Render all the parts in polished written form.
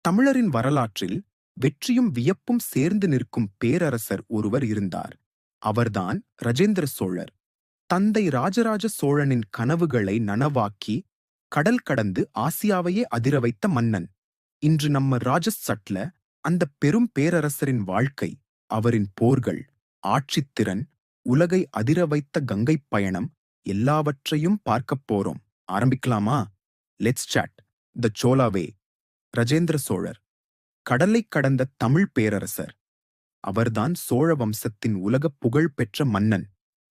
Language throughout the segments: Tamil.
தமிழரின் வரலாற்றில் வெற்றியும் வியப்பும் சேர்ந்து நிற்கும் பேரரசர் ஒருவர் இருந்தார். அவர்தான் ராஜேந்திர சோழர். தந்தை ராஜராஜ சோழனின் கனவுகளை நனவாக்கி கடல் கடந்து ஆசியாவையே அதிர வைத்த மன்னன். இன்று நம்ம ராஜசட்ல அந்த பெரும் பேரரசரின் வாழ்க்கை, அவரின் போர்கள், ஆட்சித்திறன், உலகை அதிர வைத்த கங்கை பயணம் எல்லாவற்றையும் பார்க்கப் போறோம். ஆரம்பிக்கலாமா? Let's start. த சோலாவே. ராஜேந்திர சோழர் கடலை கடந்த தமிழ் பேரரசர். அவர்தான் சோழ வம்சத்தின் உலக புகழ் பெற்ற மன்னன்.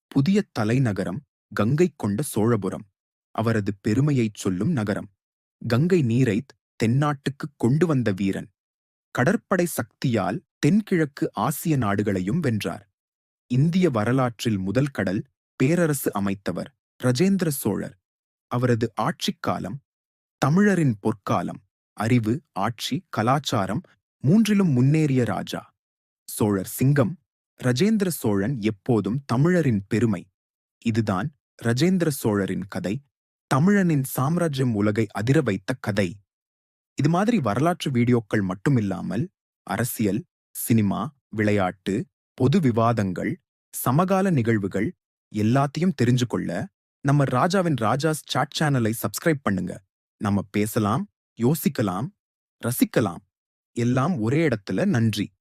புதிய தலைநகரம் கங்கை கொண்ட சோழபுரம் அவரது பெருமையைச் சொல்லும் நகரம். கங்கை நீரை தென்னாட்டுக்கு கொண்டு வந்த வீரன். கடற்படை சக்தியால் தென்கிழக்கு ஆசிய நாடுகளையும் வென்றார். இந்திய வரலாற்றில் முதல் கடல் பேரரசு அமைத்தவர் ராஜேந்திர சோழர். அவரது ஆட்சிக் காலம் தமிழரின் பொற்காலம். அறிவு, ஆட்சி, கலாச்சாரம் மூன்றிலும் முன்னேறிய ராஜா. சோழர் சிங்கம். ராஜேந்திர சோழன் எப்போதும் தமிழரின் பெருமை. இதுதான் ராஜேந்திர சோழரின் கதை. தமிழனின் சாம்ராஜ்யம் உலகை அதிர வைத்த கதை. இது மாதிரி வரலாற்று வீடியோக்கள் மட்டுமில்லாமல் அரசியல், சினிமா, விளையாட்டு, பொது விவாதங்கள், சமகால நிகழ்வுகள் எல்லாத்தையும் தெரிஞ்சுக்கொள்ள நம்ம ராஜாவின் ராஜாஸ் சாட் சேனலை சப்ஸ்கிரைப் பண்ணுங்க. நம்ம பேசலாம், யோசிக்கலாம், ரசிக்கலாம். எல்லாம் ஒரே இடத்துல. நன்றி.